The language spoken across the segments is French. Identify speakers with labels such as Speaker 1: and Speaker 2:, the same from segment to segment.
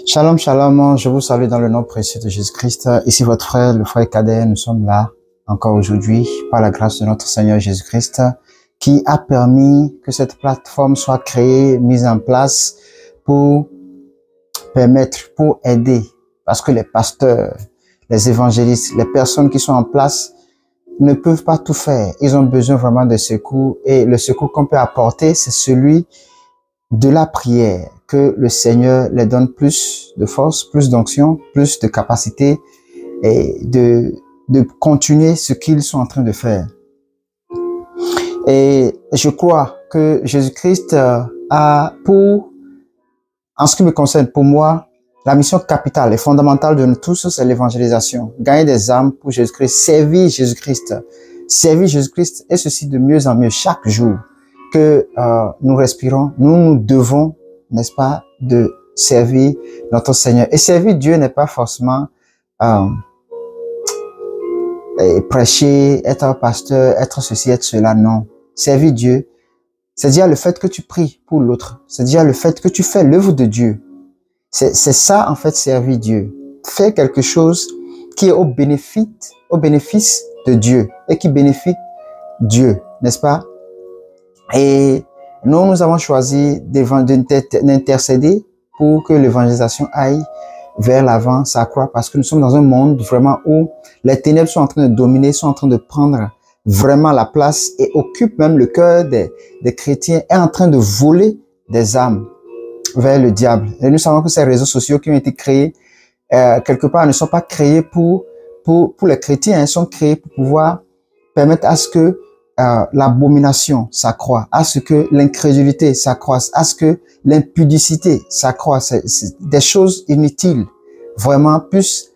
Speaker 1: Shalom, shalom, je vous salue dans le nom précieux de Jésus-Christ. Ici votre frère, le frère Cadet, nous sommes là encore aujourd'hui par la grâce de notre Seigneur Jésus-Christ qui a permis que cette plateforme soit créée, mise en place pour permettre, pour aider. Parce que les pasteurs, les évangélistes, les personnes qui sont en place ne peuvent pas tout faire. Ils ont besoin vraiment de secours et le secours qu'on peut apporter, c'est celui de la prière. Que le Seigneur les donne plus de force, plus d'onction, plus de capacité et de continuer ce qu'ils sont en train de faire. Et je crois que Jésus-Christ a en ce qui me concerne, pour moi, la mission capitale et fondamentale de nous tous, c'est l'évangélisation. Gagner des âmes pour Jésus-Christ, servir Jésus-Christ. Servir Jésus-Christ et ceci de mieux en mieux chaque jour que nous respirons, nous devons, n'est-ce pas, de servir notre Seigneur. Et servir Dieu n'est pas forcément prêcher, être un pasteur, être ceci, être cela, non. Servir Dieu, c'est déjà le fait que tu pries pour l'autre. C'est déjà le fait que tu fais l'œuvre de Dieu. C'est ça, en fait, servir Dieu. Faire quelque chose qui est au bénéfice de Dieu et qui bénéficie Dieu, n'est-ce pas? Et nous avons choisi d'intercéder pour que l'évangélisation aille vers l'avant, s'accroît, parce que nous sommes dans un monde vraiment où les ténèbres sont en train de dominer, sont en train de prendre vraiment la place et occupent même le cœur des chrétiens, est en train de voler des âmes vers le diable. Et nous savons que ces réseaux sociaux qui ont été créés, quelque part, ne sont pas créés pour les chrétiens, ils sont créés pour pouvoir permettre à ce que l'abomination s'accroît, à ce que l'incrédulité s'accroisse, à ce que l'impudicité s'accroisse, c'est des choses inutiles, vraiment, puissent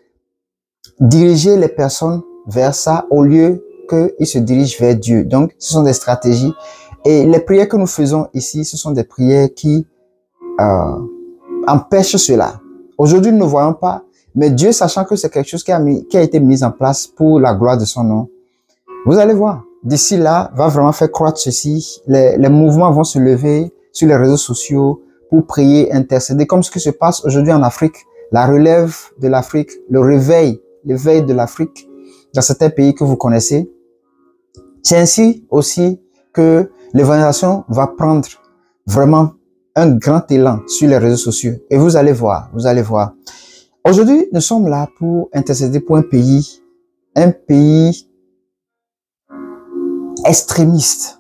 Speaker 1: diriger les personnes vers ça au lieu qu'ils se dirigent vers Dieu. Donc, ce sont des stratégies. Et les prières que nous faisons ici, ce sont des prières qui empêchent cela. Aujourd'hui, nous ne voyons pas, mais Dieu, sachant que c'est quelque chose qui a été mis en place pour la gloire de son nom, vous allez voir. D'ici là, va vraiment faire croître ceci. Les mouvements vont se lever sur les réseaux sociaux pour prier, intercéder, comme ce qui se passe aujourd'hui en Afrique. La relève de l'Afrique, l'éveil de l'Afrique dans certains pays que vous connaissez. C'est ainsi aussi que l'évangélisation va prendre vraiment un grand élan sur les réseaux sociaux. Et vous allez voir, vous allez voir. Aujourd'hui, nous sommes là pour intercéder pour un pays extrémiste,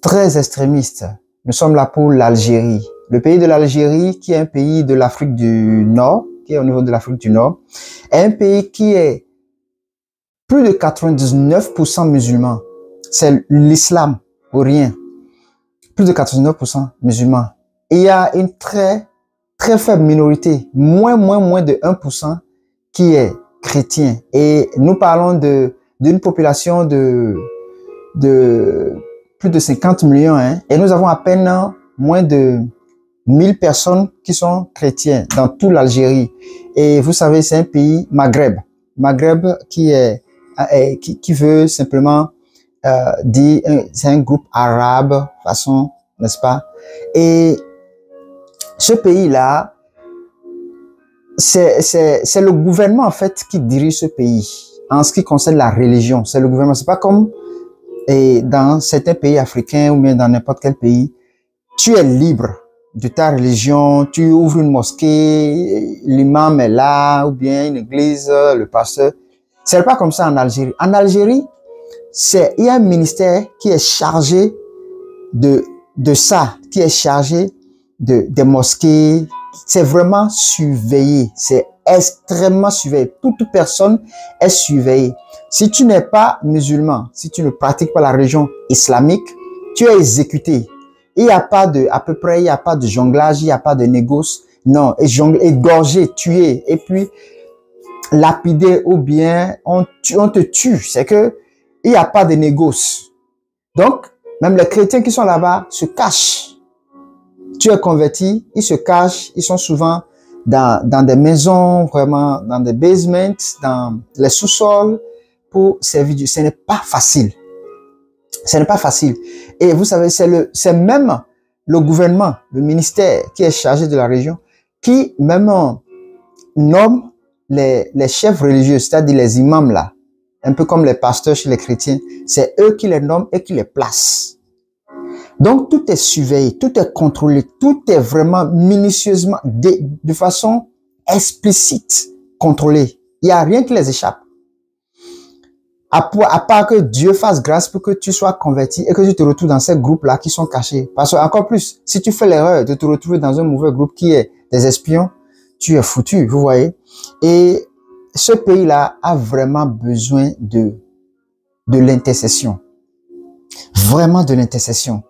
Speaker 1: très extrémiste. Nous sommes là pour l'Algérie. Le pays de l'Algérie, qui est un pays de l'Afrique du Nord, qui est au niveau de l'Afrique du Nord, est un pays qui est plus de 99% musulman. C'est l'islam, ou rien. Plus de 99% musulmans. Et il y a une très faible minorité, moins de 1% qui est chrétien. Et nous parlons d'une population de plus de 50 millions, hein, et nous avons à peine moins de 1000 personnes qui sont chrétiens dans toute l'Algérie. Et vous savez, c'est un pays Maghreb qui veut simplement dire, c'est un groupe arabe, façon, n'est-ce pas? Et ce pays-là, c'est le gouvernement en fait qui dirige ce pays en ce qui concerne la religion. C'est le gouvernement, c'est pas comme et dans certains pays africains ou bien dans n'importe quel pays, tu es libre de ta religion, tu ouvres une mosquée, l'imam est là, ou bien une église, le pasteur. C'est pas comme ça en Algérie. En Algérie, il y a un ministère qui est chargé de ça, qui est chargé des mosquées. C'est vraiment surveillé, c'est extrêmement surveillé. Toute personne est surveillée. Si tu n'es pas musulman, si tu ne pratiques pas la religion islamique, tu es exécuté. Il n'y a pas à peu près, il n'y a pas de jonglage, il n'y a pas de négoce. Non, égorgé, tué, et puis lapidé ou bien on te tue. C'est que il n'y a pas de négoce. Donc, même les chrétiens qui sont là-bas se cachent. Tu es converti, ils se cachent, ils sont souvent dans des maisons, vraiment, dans des basements, dans les sous-sols, pour servir Dieu. Ce n'est pas facile. Ce n'est pas facile. Et vous savez, c'est même le gouvernement, le ministère qui est chargé de la région, qui même nomment les chefs religieux, c'est-à-dire les imams là, un peu comme les pasteurs chez les chrétiens, c'est eux qui les nomment et qui les placent. Donc, tout est surveillé, tout est contrôlé, tout est vraiment minutieusement, de façon explicite, contrôlé. Il n'y a rien qui les échappe. À part que Dieu fasse grâce pour que tu sois converti et que tu te retrouves dans ces groupes-là qui sont cachés. Parce que, encore plus, si tu fais l'erreur de te retrouver dans un mauvais groupe qui est des espions, tu es foutu, vous voyez. Et ce pays-là a vraiment besoin de l'intercession. Vraiment de l'intercession.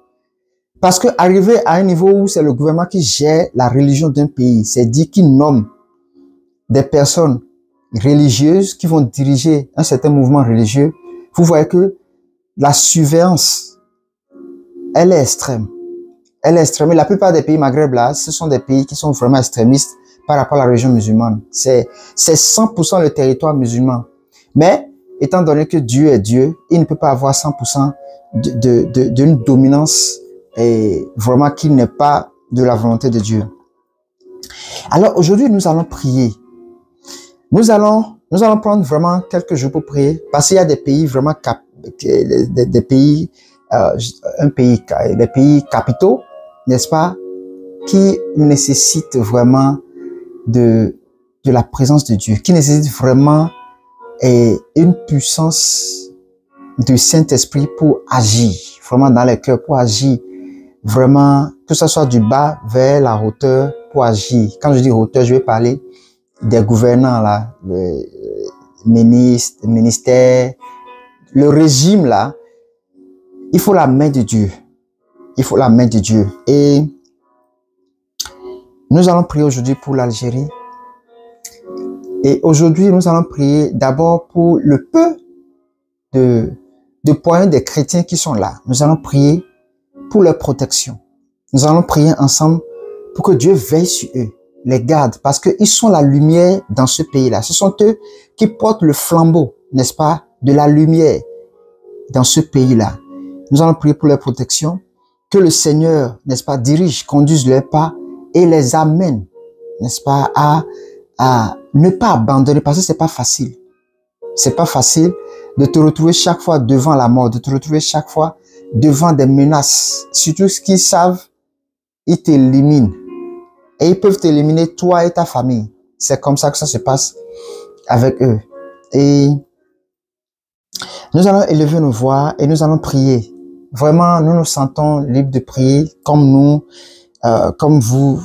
Speaker 1: Parce que arriver à un niveau où c'est le gouvernement qui gère la religion d'un pays, c'est dit qu'il nomme des personnes religieuses qui vont diriger un certain mouvement religieux, vous voyez que la surveillance, elle est extrême. Elle est extrême. Et la plupart des pays Maghreb là, ce sont des pays qui sont vraiment extrémistes par rapport à la religion musulmane. C'est 100% le territoire musulman. Mais, étant donné que Dieu est Dieu, il ne peut pas avoir 100% d'une dominance et vraiment qui n'est pas de la volonté de Dieu. Alors aujourd'hui, nous allons prier. Nous allons prendre vraiment quelques jours pour prier, parce qu'il y a des pays vraiment des pays capitaux, n'est-ce pas, qui nécessitent vraiment de la présence de Dieu, qui nécessitent vraiment une puissance du Saint-Esprit pour agir, vraiment dans les cœurs, pour agir, vraiment, que ce soit du bas vers la hauteur, pour agir. Quand je dis hauteur, je vais parler des gouvernants là, le ministère, le régime là. Il faut la main de Dieu. Il faut la main de Dieu. Et nous allons prier aujourd'hui pour l'Algérie. Et aujourd'hui, nous allons prier d'abord pour le peu de poignée des chrétiens qui sont là. Nous allons prier pour leur protection. Nous allons prier ensemble pour que Dieu veille sur eux, les garde, parce qu'ils sont la lumière dans ce pays-là. Ce sont eux qui portent le flambeau, n'est-ce pas, de la lumière dans ce pays-là. Nous allons prier pour leur protection, que le Seigneur, n'est-ce pas, dirige, conduise leurs pas et les amène, n'est-ce pas, à ne pas abandonner, parce que c'est pas facile. C'est pas facile de te retrouver chaque fois devant la mort, de te retrouver chaque fois devant des menaces. Surtout ce qu'ils savent, ils t'éliminent. Et ils peuvent t'éliminer toi et ta famille. C'est comme ça que ça se passe avec eux. Et nous allons élever nos voix et nous allons prier. Vraiment, nous nous sentons libres de prier comme nous, comme vous.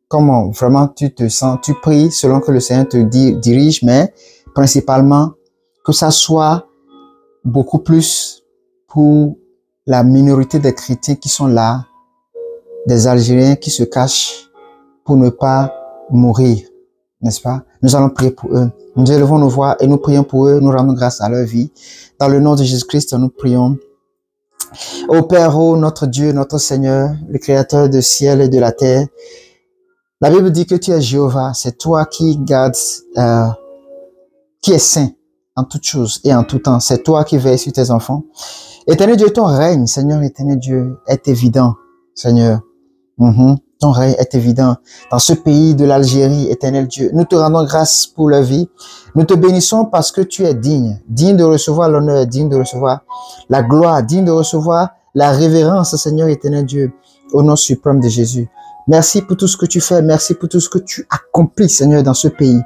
Speaker 1: Comment vraiment tu te sens, tu pries selon que le Seigneur te dirige, mais principalement que ça soit beaucoup plus pour la minorité des chrétiens qui sont là, des Algériens qui se cachent pour ne pas mourir, n'est-ce pas? Nous allons prier pour eux. Nous élevons nos voix et nous prions pour eux, nous rendons grâce à leur vie. Dans le nom de Jésus-Christ, nous prions. Ô Père, ô notre Dieu, notre Seigneur, le Créateur du ciel et de la terre, la Bible dit que tu es Jéhovah, c'est toi qui gardes, qui est saint en toutes choses et en tout temps. C'est toi qui veilles sur tes enfants. Éternel Dieu, ton règne, Seigneur, éternel Dieu, est évident, Seigneur. Ton règne est évident dans ce pays de l'Algérie, éternel Dieu. Nous te rendons grâce pour leur vie. Nous te bénissons parce que tu es digne de recevoir l'honneur, digne de recevoir la gloire, digne de recevoir la révérence, Seigneur, éternel Dieu, au nom suprême de Jésus. Merci pour tout ce que tu fais. Merci pour tout ce que tu accomplis, Seigneur, dans ce pays.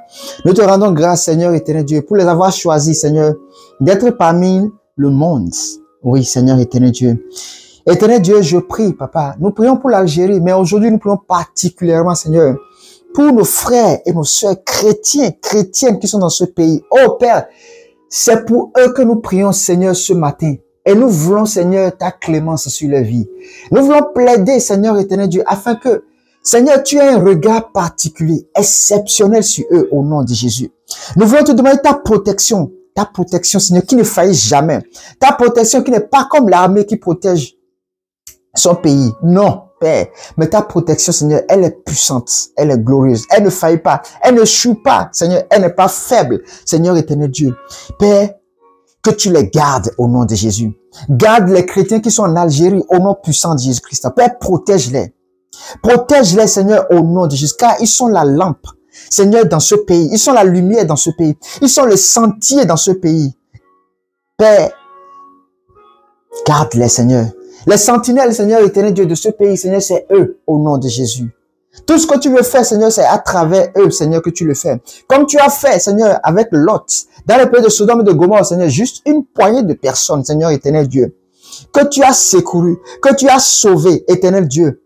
Speaker 1: Nous te rendons grâce, Seigneur, éternel Dieu, pour les avoir choisis, Seigneur, d'être parmi le monde. Oui, Seigneur, éternel Dieu. Éternel Dieu, je prie, Papa. Nous prions pour l'Algérie, mais aujourd'hui, nous prions particulièrement, Seigneur, pour nos frères et nos sœurs chrétiennes qui sont dans ce pays. Oh, Père, c'est pour eux que nous prions, Seigneur, ce matin. Et nous voulons, Seigneur, ta clémence sur leur vie. Nous voulons plaider, Seigneur, éternel Dieu, afin que, Seigneur, tu as un regard particulier, exceptionnel sur eux au nom de Jésus. Nous voulons te demander ta protection, Seigneur, qui ne faillit jamais. Ta protection qui n'est pas comme l'armée qui protège son pays. Non, Père. Mais ta protection, Seigneur, elle est puissante, elle est glorieuse, elle ne faillit pas, elle ne choue pas, Seigneur, elle n'est pas faible. Seigneur, éternel Dieu, Père, que tu les gardes au nom de Jésus. Garde les chrétiens qui sont en Algérie au nom puissant de Jésus-Christ. Père, protège-les. Protège-les, Seigneur, au nom de Jésus, car ils sont la lampe, Seigneur, dans ce pays. Ils sont la lumière dans ce pays. Ils sont le sentier dans ce pays. Père, garde-les, Seigneur. Les sentinelles, Seigneur, éternel Dieu, de ce pays, Seigneur, c'est eux, au nom de Jésus. Tout ce que tu veux faire, Seigneur, c'est à travers eux, Seigneur, que tu le fais. Comme tu as fait, Seigneur, avec Lot, dans le pays de Sodome et de Gomorrhe, Seigneur, juste une poignée de personnes, Seigneur, éternel Dieu, que tu as secouru, que tu as sauvé, éternel Dieu,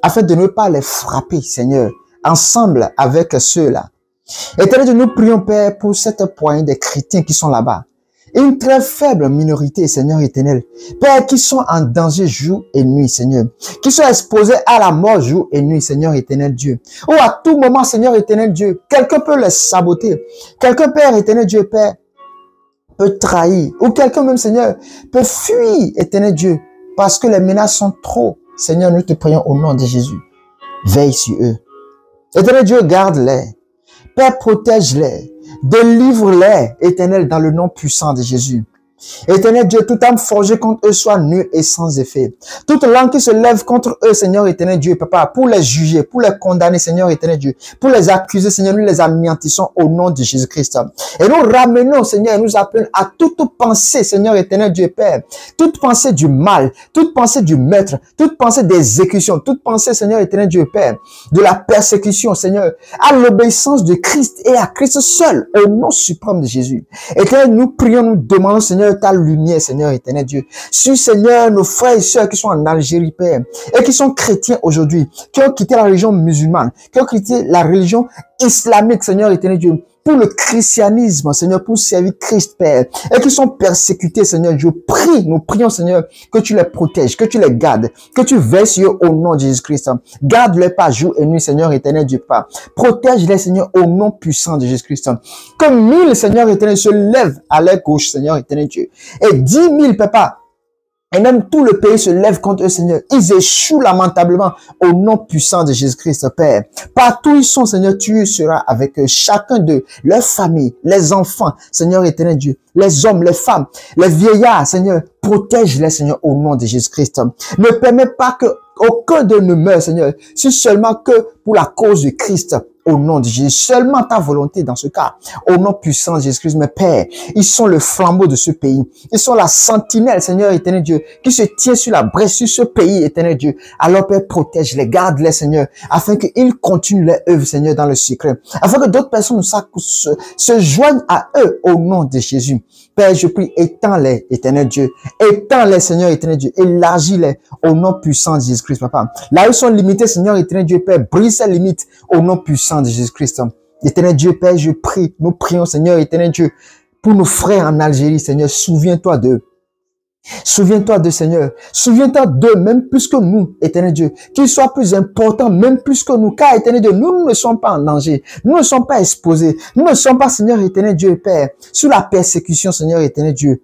Speaker 1: afin de ne pas les frapper, Seigneur, ensemble avec ceux-là. Éternel Dieu, nous prions, Père, pour cette poignée des chrétiens qui sont là-bas. Une très faible minorité, Seigneur éternel. Père, qui sont en danger jour et nuit, Seigneur. Qui sont exposés à la mort jour et nuit, Seigneur éternel Dieu. Ou à tout moment, Seigneur éternel Dieu, quelqu'un peut les saboter. Quelqu'un, Père éternel Dieu, Père, peut trahir. Ou quelqu'un même, Seigneur, peut fuir, éternel Dieu. Parce que les menaces sont trop. Seigneur, nous te prions au nom de Jésus. Veille sur eux. Éternel Dieu, garde-les. Père, protège-les. Délivre-les, éternel, dans le nom puissant de Jésus. Éternel Dieu, toute âme forgée contre eux soit nulle et sans effet. Toute langue qui se lève contre eux, Seigneur éternel Dieu, Papa, pour les juger, pour les condamner, Seigneur éternel Dieu, pour les accuser, Seigneur, nous les anéantissons au nom de Jésus-Christ. Et nous ramenons, Seigneur, et nous appelons à toute pensée, Seigneur éternel Dieu, Père, toute pensée du mal, toute pensée du maître, toute pensée d'exécution, toute pensée, Seigneur éternel Dieu, Père, de la persécution, Seigneur, à l'obéissance de Christ et à Christ seul, au nom suprême de Jésus. Éternel, nous prions, nous demandons, Seigneur, ta lumière, Seigneur éternel Dieu. Sur, Seigneur, nos frères et sœurs qui sont en Algérie, Père, et qui sont chrétiens aujourd'hui, qui ont quitté la religion musulmane, qui ont quitté la religion islamique, Seigneur éternel Dieu, pour le christianisme, Seigneur, pour servir Christ, Père, et qui sont persécutés, Seigneur, je prie, nous prions, Seigneur, que tu les protèges, que tu les gardes, que tu veilles sur eux au nom de Jésus-Christ. Garde-les pas jour et nuit, Seigneur éternel Dieu, pas. Protège-les, Seigneur, au nom puissant de Jésus-Christ. Que 1000, Seigneur éternel, se lèvent à leur gauche, Seigneur éternel Dieu, et 10 000, Papa, et même tout le pays se lève contre eux, Seigneur. Ils échouent lamentablement au nom puissant de Jésus-Christ, Père. Partout où ils sont, Seigneur, tu seras avec eux, chacun d'eux, leur famille, les enfants, Seigneur éternel Dieu, les hommes, les femmes, les vieillards, Seigneur, protège-les, Seigneur, au nom de Jésus-Christ. Ne permets pas que aucun d'eux ne meure, Seigneur, si seulement que pour la cause de Christ. Au nom de Jésus, seulement ta volonté dans ce cas. Au nom puissant de Jésus-Christ, mes pères, ils sont le flambeau de ce pays. Ils sont la sentinelle, Seigneur éternel Dieu, qui se tient sur la brèche, sur ce pays, éternel Dieu. Alors, Père, protège-les, garde-les, Seigneur, afin qu'ils continuent leur œuvre, Seigneur, dans le secret. Afin que d'autres personnes se joignent à eux au nom de Jésus. Père, je prie, étends-les, éternel Dieu. Étends-les, Seigneur éternel Dieu. Élargis-les au nom puissant de Jésus-Christ, Papa. Là où ils sont limités, Seigneur éternel Dieu, Père, brise ces limites au nom puissant de Jésus-Christ. Éternel Dieu, Père, je prie, nous prions, Seigneur éternel Dieu, pour nos frères en Algérie, Seigneur, souviens-toi d'eux. Souviens-toi de Seigneur. Souviens-toi d'eux, même plus que nous, éternel Dieu. Qu'ils soient plus importants, même plus que nous. Car, éternel Dieu, nous ne sommes pas en danger. Nous ne sommes pas exposés. Nous ne sommes pas, Seigneur éternel Dieu, Père, sous la persécution, Seigneur éternel Dieu.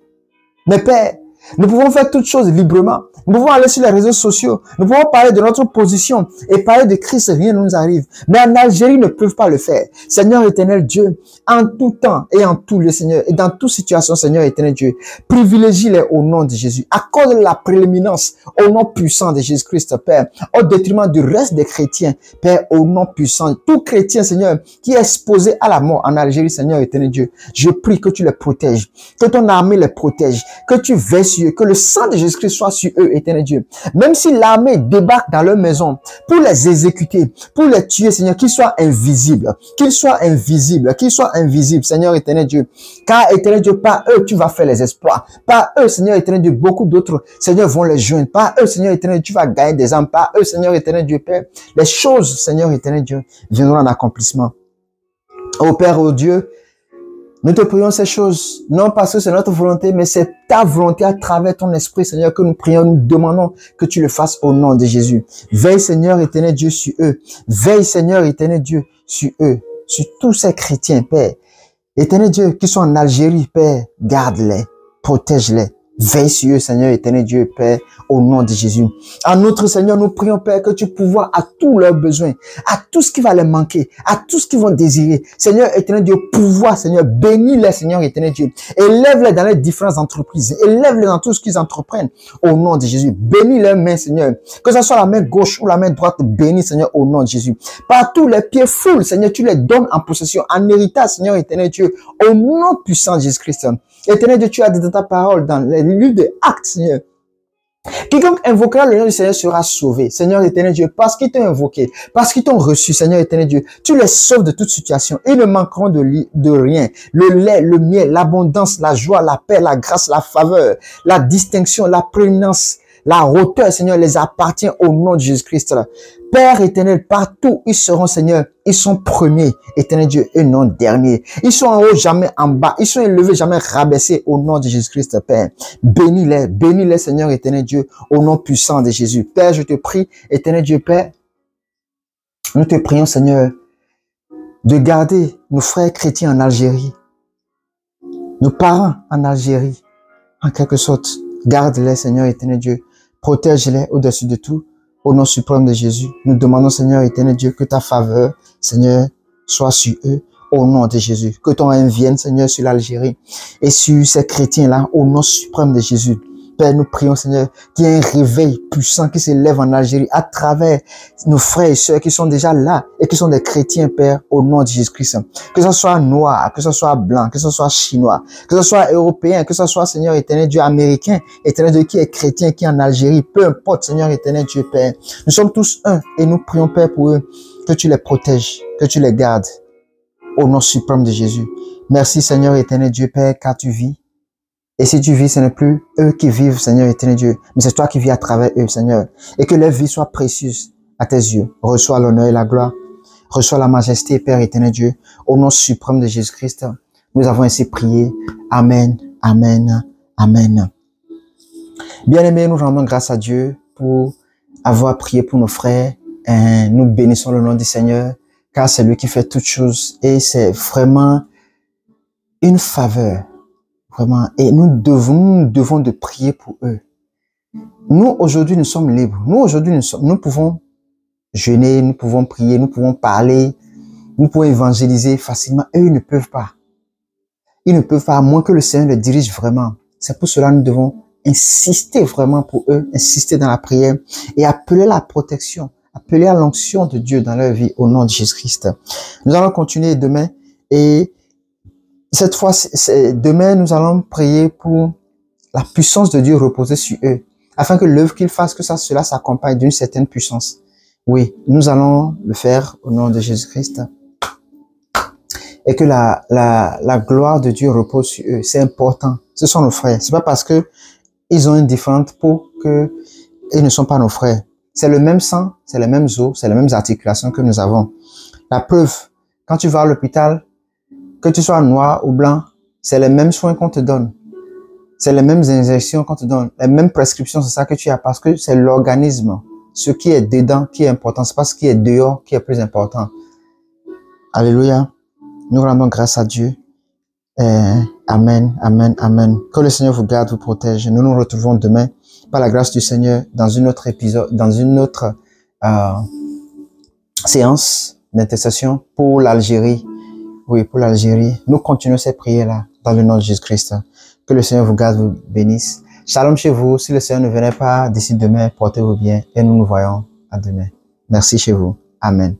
Speaker 1: Mais Père, nous pouvons faire toutes choses librement. Nous pouvons aller sur les réseaux sociaux. Nous pouvons parler de notre position et parler de Christ, rien ne nous arrive. Mais en Algérie, ils ne peuvent pas le faire. Seigneur éternel Dieu, en tout temps et en tout lieu, Seigneur, et dans toute situation, Seigneur éternel Dieu, privilégie-les au nom de Jésus. Accorde la prééminence au nom puissant de Jésus-Christ, Père, au détriment du reste des chrétiens, Père, au nom puissant. Tout chrétien, Seigneur, qui est exposé à la mort en Algérie, Seigneur éternel Dieu, je prie que tu les protèges, que ton armée les protège, que tu veilles sur eux, que le sang de Jésus-Christ soit sur eux, éternel Dieu. Même si l'armée débarque dans leur maison pour les exécuter, pour les tuer, Seigneur, qu'ils soient invisibles, qu'ils soient invisibles, qu'ils soient invisibles, Seigneur éternel Dieu. Car, éternel Dieu, par eux, tu vas faire les exploits. Par eux, Seigneur éternel Dieu, beaucoup d'autres, Seigneur, vont les joindre. Par eux, Seigneur éternel Dieu, tu vas gagner des âmes. Par eux, Seigneur éternel Dieu, Père, les choses, Seigneur éternel Dieu, viendront en accomplissement. Ô Père, ô Dieu, nous te prions ces choses, non parce que c'est notre volonté, mais c'est ta volonté à travers ton esprit, Seigneur, que nous prions, nous demandons que tu le fasses au nom de Jésus. Veille, Seigneur, éternel Dieu, sur eux. Veille, Seigneur, éternel Dieu, sur eux, sur tous ces chrétiens, Père. Éternel Dieu, qui sont en Algérie, Père, garde-les, protège-les Veille sur eux, Seigneur éternel Dieu, Père, au nom de Jésus. En outre, Seigneur, nous prions, Père, que tu pourvoies à tous leurs besoins, à tout ce qui va leur manquer, à tout ce qu'ils vont désirer. Seigneur éternel Dieu, pourvoie, Seigneur, bénis-les, Seigneur éternel Dieu. Élève-les dans les différentes entreprises. Élève-les dans tout ce qu'ils entreprennent, au nom de Jésus. Bénis leurs mains, Seigneur. Que ce soit la main gauche ou la main droite, bénis, Seigneur, au nom de Jésus. Partout, les pieds foules, Seigneur, tu les donnes en possession, en héritage, Seigneur éternel Dieu, au nom puissant de Jésus-Christ. Éternel Dieu, tu as dit dans ta parole, dans les livres de Actes, Seigneur. Quiconque invoquera le nom du Seigneur sera sauvé. Seigneur éternel Dieu, parce qu'ils t'ont invoqué, parce qu'ils t'ont reçu, Seigneur éternel Dieu, tu les sauves de toute situation. Ils ne manqueront de rien. Le lait, le miel, l'abondance, la joie, la paix, la grâce, la faveur, la distinction, la prééminence, la hauteur, Seigneur, les appartient au nom de Jésus-Christ. Père éternel, partout ils seront, Seigneur, ils sont premiers, éternel Dieu, et non derniers. Ils sont en haut, jamais en bas. Ils sont élevés, jamais rabaissés au nom de Jésus-Christ, Père. Bénis-les, Seigneur, éternel Dieu, au nom puissant de Jésus. Père, je te prie, éternel Dieu, Père, nous te prions, Seigneur, de garder nos frères chrétiens en Algérie, nos parents en Algérie, en quelque sorte. Garde-les, Seigneur, éternel Dieu. Protège-les au-dessus de tout. Au nom suprême de Jésus, nous demandons, Seigneur éternel Dieu, que ta faveur, Seigneur, soit sur eux, au nom de Jésus. Que ton règne vienne, Seigneur, sur l'Algérie et sur ces chrétiens-là, au nom suprême de Jésus. Père, nous prions, Seigneur, qu'il y ait un réveil puissant qui s'élève en Algérie à travers nos frères et sœurs qui sont déjà là et qui sont des chrétiens, Père, au nom de Jésus-Christ. Que ce soit noir, que ce soit blanc, que ce soit chinois, que ce soit européen, que ce soit, Seigneur éternel Dieu, américain, éternel Dieu, qui est chrétien, qui est en Algérie, peu importe, Seigneur éternel Dieu, Père. Nous sommes tous un et nous prions, Père, pour eux, que tu les protèges, que tu les gardes, au nom suprême de Jésus. Merci, Seigneur éternel Dieu, Père, car tu vis. Et si tu vis, ce n'est plus eux qui vivent, Seigneur éternel Dieu, mais c'est toi qui vis à travers eux, Seigneur. Et que leur vie soit précieuse à tes yeux. Reçois l'honneur et la gloire. Reçois la majesté, Père éternel Dieu. Au nom suprême de Jésus-Christ, nous avons ainsi prié. Amen, amen, amen. Bien-aimés, nous rendons grâce à Dieu pour avoir prié pour nos frères. Et nous bénissons le nom du Seigneur, car c'est lui qui fait toutes choses. Et c'est vraiment une faveur. Vraiment. Et nous devons de prier pour eux. Nous, aujourd'hui, nous sommes libres. Nous, aujourd'hui, nous pouvons jeûner, nous pouvons prier, nous pouvons parler, nous pouvons évangéliser facilement. Eux, ils ne peuvent pas. Ils ne peuvent pas, à moins que le Seigneur les dirige vraiment. C'est pour cela que nous devons insister vraiment pour eux, insister dans la prière et appeler la protection, appeler à l'onction de Dieu dans leur vie au nom de Jésus-Christ. Nous allons continuer demain et cette fois, demain, nous allons prier pour la puissance de Dieu reposer sur eux, afin que l'œuvre qu'ils fassent, que cela s'accompagne d'une certaine puissance. Oui, nous allons le faire au nom de Jésus-Christ. Et que la gloire de Dieu repose sur eux. C'est important. Ce sont nos frères. C'est pas parce que ils ont une différente peau que ils ne sont pas nos frères. C'est le même sang, c'est les mêmes os, c'est les mêmes articulations que nous avons. La preuve, quand tu vas à l'hôpital, que tu sois noir ou blanc, c'est les mêmes soins qu'on te donne. C'est les mêmes injections qu'on te donne. Les mêmes prescriptions, c'est ça que tu as parce que c'est l'organisme. Ce qui est dedans qui est important. C'est pas ce qui est dehors qui est plus important. Alléluia. Nous rendons grâce à Dieu. Amen, amen, amen. Que le Seigneur vous garde, vous protège. Nous nous retrouvons demain par la grâce du Seigneur dans une autre épisode, dans une autre séance d'intercession pour l'Algérie. Oui, pour l'Algérie. Nous continuons ces prières-là dans le nom de Jésus-Christ. Que le Seigneur vous garde, vous bénisse. Shalom chez vous. Si le Seigneur ne venait pas d'ici demain, portez-vous bien et nous nous voyons à demain. Merci chez vous. Amen.